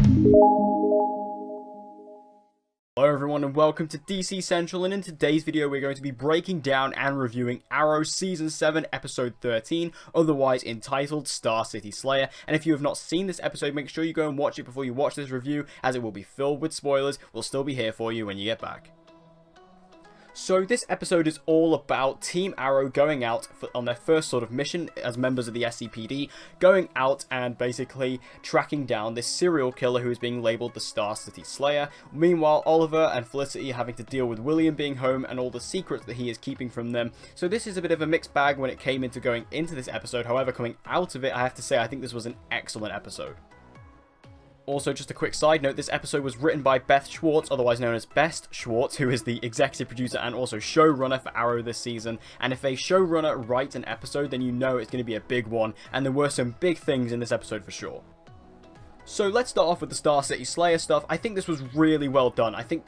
Hello everyone and welcome to DC Central, and in today's video we're going to be breaking down and reviewing Arrow Season 7 Episode 13, otherwise entitled Star City Slayer. And if you have not seen this episode, make sure you go and watch it before you watch this review, as it will be filled with spoilers. We'll still be here for you when you get back. So this episode is all about Team Arrow going out on their first sort of mission as members of the SCPD, going out and basically tracking down this serial killer who is being labelled the Star City Slayer. Meanwhile, Oliver and Felicity are having to deal with William being home and all the secrets that he is keeping from them. So this is a bit of a mixed bag when it came into going into this episode. However, coming out of it, I have to say I think this was an excellent episode. Also, just a quick side note, this episode was written by Beth Schwartz, otherwise known as Best Schwartz, who is the executive producer and also showrunner for Arrow this season. And if a showrunner writes an episode, then you know it's going to be a big one, and there were some big things in this episode for sure. So let's start off with the Star City Slayer stuff. I think this was really well done. I think,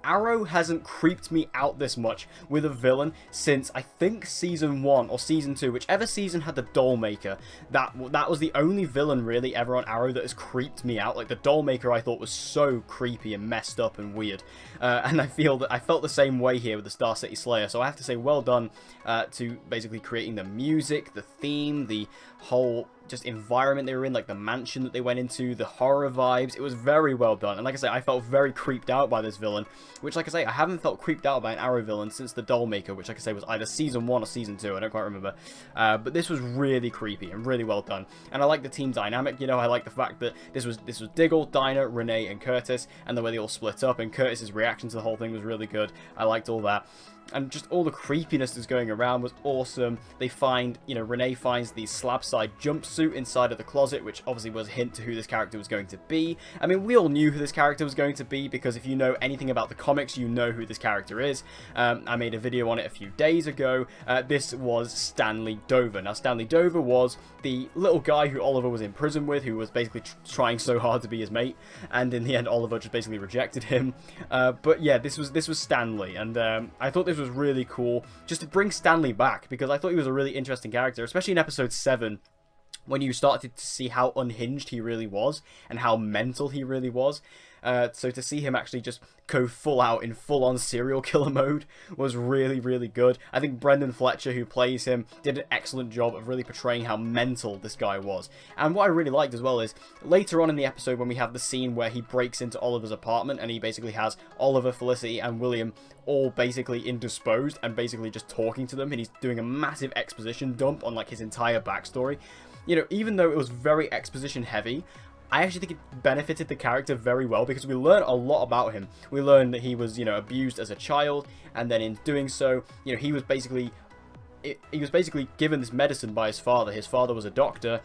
Arrow hasn't creeped me out this much with a villain since, I think, Season 1 or Season 2, whichever season had the Dollmaker. That was the only villain really ever on Arrow that has creeped me out. Like, the Dollmaker I thought was so creepy and messed up and weird. And I felt the same way here with the Star City Slayer. So I have to say well done to basically creating the music, the theme, the whole just environment they were in, like the mansion that they went into, the horror vibes. It was very well done. And like I say, I felt very creeped out by this villain, which, like I say, I haven't felt creeped out by an Arrow villain since the Dollmaker, which, like I say, was either Season 1 or Season 2, I don't quite remember. But this was really creepy and really well done. And I like the team dynamic, I like the fact that this was Diggle, Dinah, Renee, and Curtis, and the way they all split up, and Curtis's reaction to the whole thing was really good. I liked all that. And just all the creepiness that's going around was awesome. They find, Renee finds the slab-side jumpsuit inside of the closet, which obviously was a hint to who this character was going to be. I mean, we all knew who this character was going to be, because if you know anything about the comics, you know who this character is. I made a video on it a few days ago. This was Stanley Dover. Now, Stanley Dover was the little guy who Oliver was in prison with, who was basically trying so hard to be his mate, and in the end, Oliver just basically rejected him. But yeah, this was Stanley, and I thought this was really cool just to bring Stanley back, because I thought he was a really interesting character, especially in episode 7 when you started to see how unhinged he really was and how mental he really was. So to see him actually just go full out in full-on serial killer mode was really, really good. I think Brendan Fletcher, who plays him, did an excellent job of really portraying how mental this guy was. And what I really liked as well is, later on in the episode when we have the scene where he breaks into Oliver's apartment and he basically has Oliver, Felicity, and William all basically indisposed and basically just talking to them, and he's doing a massive exposition dump on, like, his entire backstory. Even though it was very exposition heavy, I actually think it benefited the character very well, because we learn a lot about him. We learn that he was, abused as a child, and then in doing so, he was basically given this medicine by his father. His father was a doctor.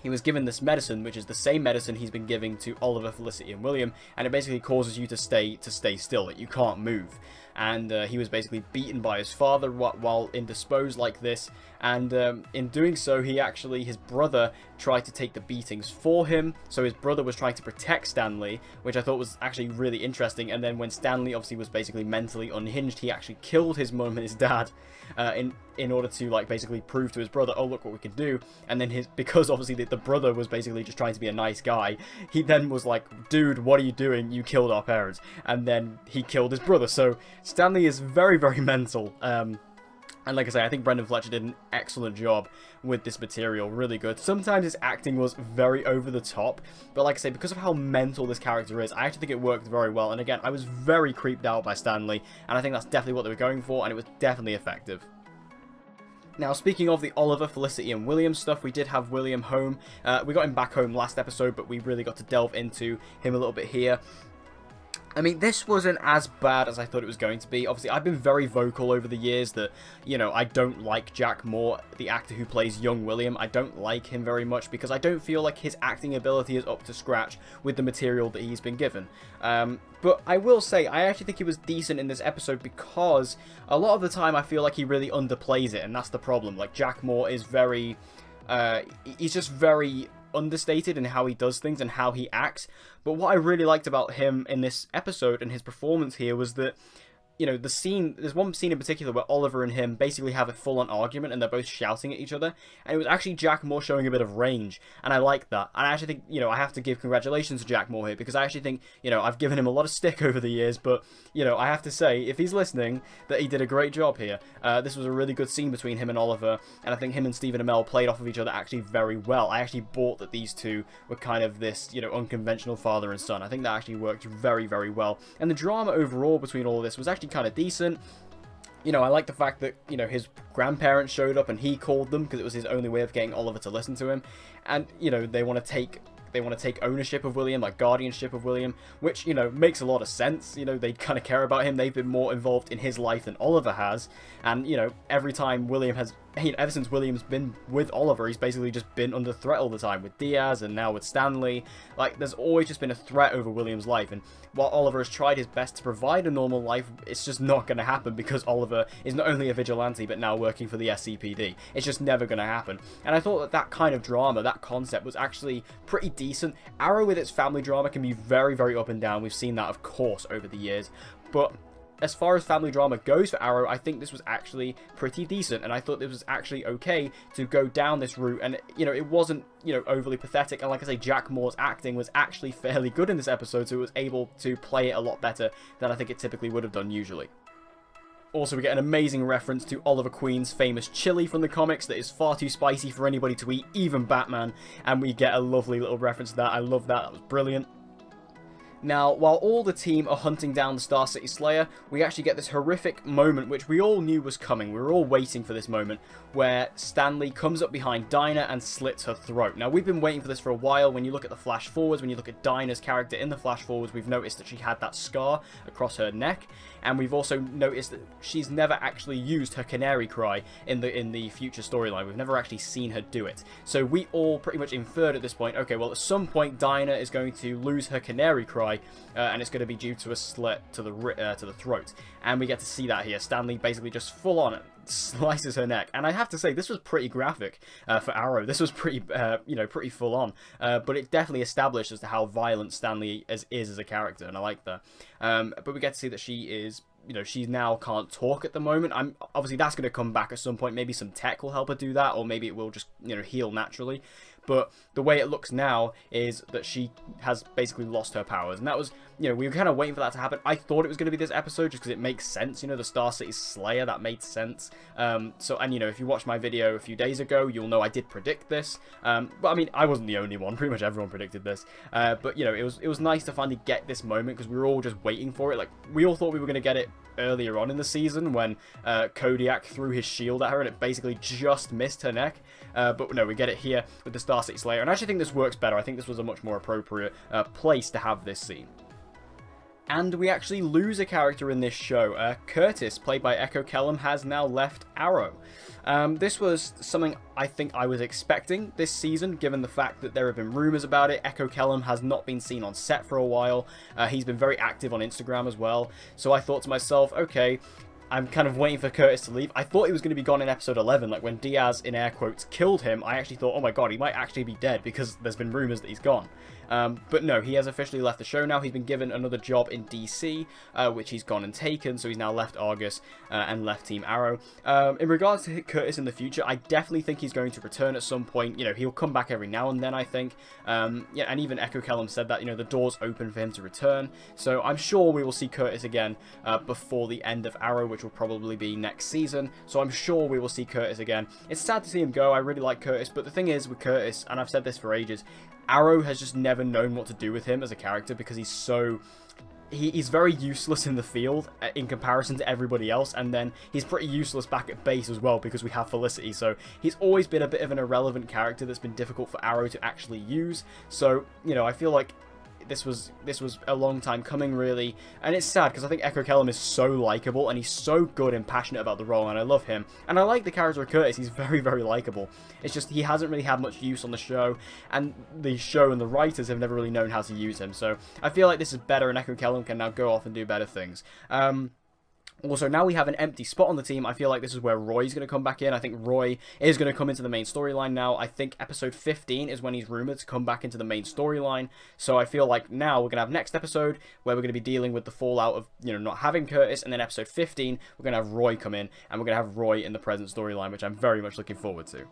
He was given this medicine, which is the same medicine he's been giving to Oliver, Felicity, and William, and it basically causes you to stay still, that you can't move. And he was basically beaten by his father while indisposed like this, and in doing so, his brother tried to take the beatings for him, so his brother was trying to protect Stanley, which I thought was actually really interesting. And then when Stanley obviously was basically mentally unhinged, he actually killed his mum and his dad in order to, like, basically prove to his brother, oh, look what we can do. And then because obviously the brother was basically just trying to be a nice guy, he then was like, dude, what are you doing? You killed our parents. And then he killed his brother. So Stanley is very, very mental. And like I say, I think Brendan Fletcher did an excellent job with this material, really good. Sometimes his acting was very over the top, but like I say, because of how mental this character is, I actually think it worked very well. And again, I was very creeped out by Stanley, and I think that's definitely what they were going for, and it was definitely effective. Now, speaking of the Oliver, Felicity, and William stuff, we did have William home. We got him back home last episode, but we really got to delve into him a little bit here. I mean, this wasn't as bad as I thought it was going to be. Obviously, I've been very vocal over the years that, I don't like Jack Moore, the actor who plays young William. I don't like him very much because I don't feel like his acting ability is up to scratch with the material that he's been given. But I will say, I actually think he was decent in this episode, because a lot of the time I feel like he really underplays it, and that's the problem. Like, Jack Moore is very... he's just very understated in how he does things and how he acts. But what I really liked about him in this episode and his performance here was that you know, there's one scene in particular where Oliver and him basically have a full-on argument and they're both shouting at each other, and it was actually Jack Moore showing a bit of range, and I like that. And I actually think, you know, I have to give congratulations to Jack Moore here, because I actually think, you know, I've given him a lot of stick over the years, but, you know, I have to say, if he's listening, that he did a great job here. This was a really good scene between him and Oliver, and I think him and Stephen Amell played off of each other actually very well. I actually bought that these two were kind of this, you know, unconventional father and son. I think that actually worked very, very well. And the drama overall between all of this was actually kind of decent. You know, I like the fact that, you know, his grandparents showed up and he called them because it was his only way of getting Oliver to listen to him. And, you know, they want to take ownership of William, like guardianship of William, which, you know, makes a lot of sense. You know, they kind of care about him. They've been more involved in his life than Oliver has. And, you know, every time William has, ever since William's been with Oliver, he's basically just been under threat all the time with Diaz and now with Stanley. Like, there's always just been a threat over William's life. And while Oliver has tried his best to provide a normal life, it's just not going to happen because Oliver is not only a vigilante, but now working for the SCPD. It's just never going to happen. And I thought that that kind of drama, that concept, was actually pretty decent. Arrow with its family drama can be very, very up and down. We've seen that, of course, over the years. But as far as family drama goes for Arrow, I think this was actually pretty decent, and I thought it was actually okay to go down this route, and, you know, it wasn't, you know, overly pathetic, and like I say, Jack Moore's acting was actually fairly good in this episode, so it was able to play it a lot better than I think it typically would have done usually. Also, we get an amazing reference to Oliver Queen's famous chili from the comics that is far too spicy for anybody to eat, even Batman, and we get a lovely little reference to that. I love that. That was brilliant. Now, while all the team are hunting down the Star City Slayer, we actually get this horrific moment which we all knew was coming. We were all waiting for this moment where Stanley comes up behind Dinah and slits her throat. Now, we've been waiting for this for a while. When you look at the flash forwards, when you look at Dinah's character in the flash forwards, we've noticed that she had that scar across her neck, and we've also noticed that she's never actually used her canary cry in the future storyline. We've never actually seen her do it. So we all pretty much inferred at this point, okay, well, at some point Dinah is going to lose her canary cry, and it's going to be due to a slit to the throat, and we get to see that here. Stanley basically just full on slices her neck, and I have to say this was pretty graphic for Arrow. This was pretty you know, pretty full on, but it definitely established as to how violent Stanley is as a character, and I like that. But we get to see that she is, you know, she now can't talk at the moment. Obviously that's going to come back at some point. Maybe some tech will help her do that, or maybe it will just, you know, heal naturally. But the way it looks now is that she has basically lost her powers. And that was, you know, we were kind of waiting for that to happen. I thought it was going to be this episode just because it makes sense. You know, the Star City Slayer, that made sense. And, you know, if you watched my video a few days ago, you'll know I did predict this. But, I mean, I wasn't the only one. Pretty much everyone predicted this. But, you know, it was nice to finally get this moment because we were all just waiting for it. Like, we all thought we were going to get it earlier on in the season when Kodiak threw his shield at her and it basically just missed her neck. But no, we get it here with the Star City Slayer, and I actually think this works better. I think this was a much more appropriate place to have this scene. And we actually lose a character in this show. Curtis, played by Echo Kellum, has now left Arrow. This was something I think I was expecting this season, given the fact that there have been rumours about it. Echo Kellum has not been seen on set for a while. He's been very active on Instagram as well. So I thought to myself, okay, I'm kind of waiting for Curtis to leave. I thought he was going to be gone in episode 11. Like, when Diaz, in air quotes, killed him, I actually thought, oh my god, he might actually be dead because there's been rumours that he's gone. But no, he has officially left the show now. He's been given another job in DC, which he's gone and taken, so he's now left Argus and left Team Arrow. In regards to Curtis in the future, I definitely think he's going to return at some point. You know, he'll come back every now and then, I think. Yeah, and even Echo Kellum said that, you know, the door's open for him to return. So I'm sure we will see Curtis again before the end of Arrow, which will probably be next season. So I'm sure we will see Curtis again. It's sad to see him go. I really like Curtis, but the thing is with Curtis, and I've said this for ages, Arrow has just never known what to do with him as a character because he's so... He's very useless in the field in comparison to everybody else, and then he's pretty useless back at base as well because we have Felicity, so he's always been a bit of an irrelevant character that's been difficult for Arrow to actually use. So, you know, I feel like this was a long time coming, really, and it's sad because I think Echo Kellum is so likable and he's so good and passionate about the role, and I love him, and I like the character of Curtis. He's very, very likable. It's just he hasn't really had much use on the show, and the show and the writers have never really known how to use him, so I feel like this is better and Echo Kellum can now go off and do better things. Also, now we have an empty spot on the team. I feel like this is where Roy's going to come back in. I think Roy is going to come into the main storyline now. I think episode 15 is when he's rumored to come back into the main storyline. So I feel like now we're going to have next episode where we're going to be dealing with the fallout of, not having Curtis. And then episode 15, we're going to have Roy come in. And we're going to have Roy in the present storyline, which I'm very much looking forward to.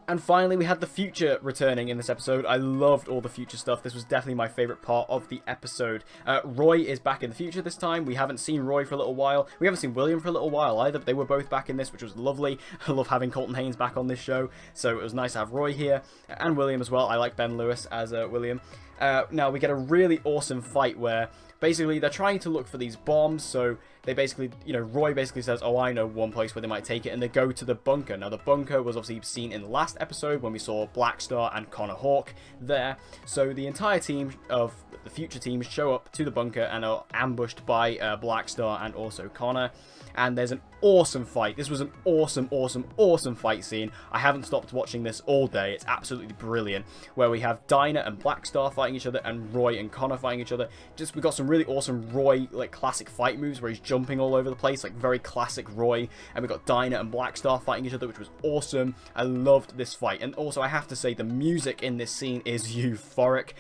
And finally, we had the future returning in this episode. I loved all the future stuff. This was definitely my favourite part of the episode. Roy is back in the future this time. We haven't seen Roy for a little while. We haven't seen William for a little while either, but they were both back in this, which was lovely. I love having Colton Haynes back on this show, so it was nice to have Roy here. And William as well. I like Ben Lewis as William. Now, we get a really awesome fight where basically they're trying to look for these bombs, so they basically, Roy basically says, oh, I know one place where they might take it, and they go to the bunker. Now, the bunker was obviously seen in the last episode when we saw Blackstar and Connor Hawke there. So the entire team of the future team show up to the bunker and are ambushed by Blackstar and also Connor. And there's an awesome fight. This was an awesome fight scene. I haven't stopped watching this all day. It's absolutely brilliant. Where we have Dinah and Blackstar fighting each other and Roy and Connor fighting each other. We got some really awesome Roy, classic fight moves where he's jumping all over the place, very classic Roy. And we got Dinah and Blackstar fighting each other, which was awesome. I loved this fight. And also, I have to say, the music in this scene is euphoric.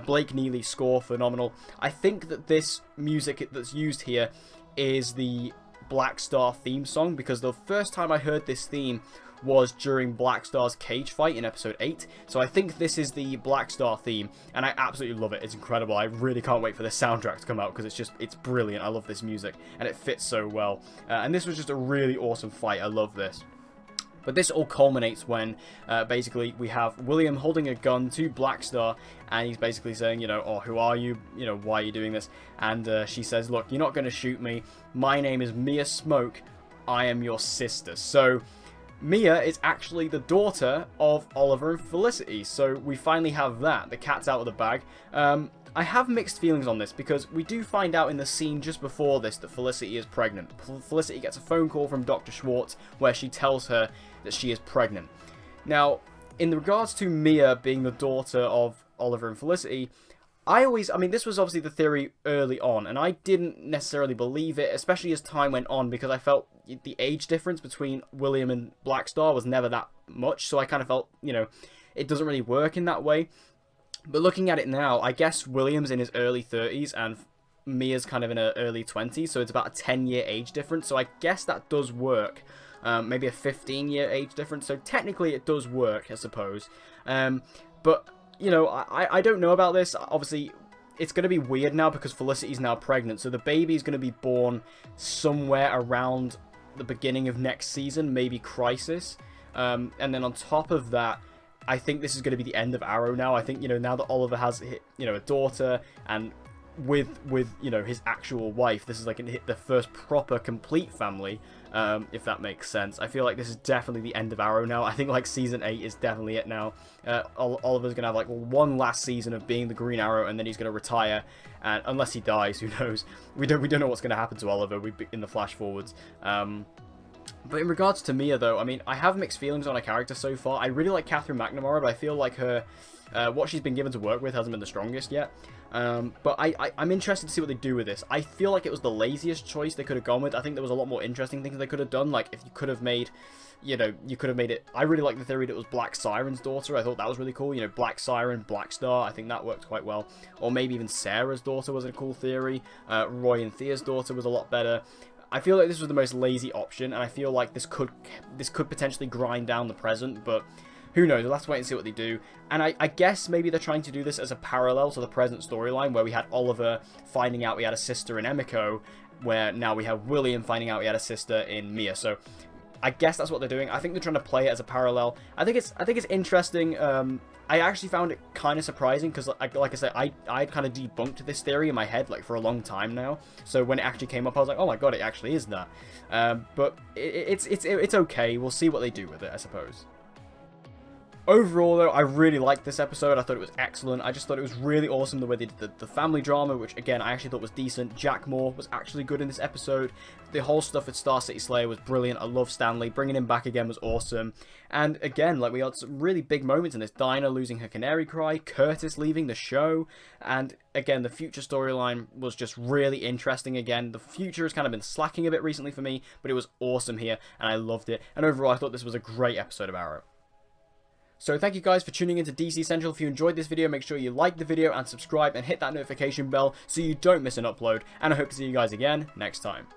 Blake Neely's score, phenomenal. I think that this music that's used here is the Blackstar theme song, because the first time I heard this theme was during Blackstar's cage fight in episode 8, so I think this is the Blackstar theme, and I absolutely love it. It's incredible. I really can't wait for the soundtrack to come out, because it's brilliant. I love this music, and it fits so well, and this was just a really awesome fight. I love this. But this all culminates when, basically, we have William holding a gun to Blackstar, and he's basically saying, oh, who are you? Why are you doing this? And she says, look, you're not going to shoot me. My name is Mia Smoke. I am your sister. So, Mia is actually the daughter of Oliver and Felicity. So, we finally have that. The cat's out of the bag. I have mixed feelings on this, because we do find out in the scene just before this that Felicity is pregnant. Felicity gets a phone call from Dr. Schwartz where she tells her that she is pregnant. Now, in regards to Mia being the daughter of Oliver and Felicity, this was obviously the theory early on, and I didn't necessarily believe it, especially as time went on, because I felt the age difference between William and Blackstar was never that much, so I kind of felt, it doesn't really work in that way. But looking at it now, I guess William's in his early 30s and Mia's kind of in her early 20s, so it's about a 10-year age difference, so I guess that does work. Maybe a 15-year age difference, so technically it does work, I suppose. But, I don't know about this. Obviously, it's going to be weird now because Felicity's now pregnant, so the baby's going to be born somewhere around the beginning of next season, maybe Crisis. And then on top of that, I think this is going to be the end of Arrow now. I think, now that Oliver has, a daughter, and with his actual wife, this is the first proper complete family, if that makes sense. I feel like this is definitely the end of Arrow now. I think season 8 is definitely it now. Oliver's gonna have one last season of being the Green Arrow, and then he's gonna retire, and unless he dies, who knows. We don't know what's gonna happen to Oliver in the flash forwards. But in regards to Mia, though, I have mixed feelings on her character so far. I really like Catherine McNamara, but I feel like her, what she's been given to work with hasn't been the strongest yet. But I'm interested to see what they do with this. I feel like it was the laziest choice they could have gone with. I think there was a lot more interesting things they could have done. If you could have made, you could have made it. I really like the theory that it was Black Siren's daughter. I thought that was really cool. Black Siren, Blackstar. I think that worked quite well. Or maybe even Sarah's daughter was a cool theory. Roy and Thea's daughter was a lot better. I feel like this was the most lazy option, and I feel like this could potentially grind down the present, but who knows? We'll have to wait and see what they do. And I guess maybe they're trying to do this as a parallel to the present storyline, where we had Oliver finding out he had a sister in Emiko, where now we have William finding out he had a sister in Mia. So I guess that's what they're doing. I think they're trying to play it as a parallel. I think it's interesting. I actually found it kind of surprising because, like I said, I kind of debunked this theory in my head for a long time now. So when it actually came up, I was like, oh my god, it actually is that. But it's okay. We'll see what they do with it, I suppose. Overall, though, I really liked this episode. I thought it was excellent. I just thought it was really awesome the way they did the family drama, which, again, I actually thought was decent. Jack Moore was actually good in this episode. The whole stuff with Star City Slayer was brilliant. I love Stanley. Bringing him back again was awesome. And, again, like, we had some really big moments in this. Dinah losing her canary cry, Curtis leaving the show, and, again, the future storyline was just really interesting again. The future has kind of been slacking a bit recently for me, but it was awesome here, and I loved it. And overall, I thought this was a great episode of Arrow. So thank you guys for tuning into DC Central. If you enjoyed this video, make sure you like the video and subscribe and hit that notification bell so you don't miss an upload. And I hope to see you guys again next time.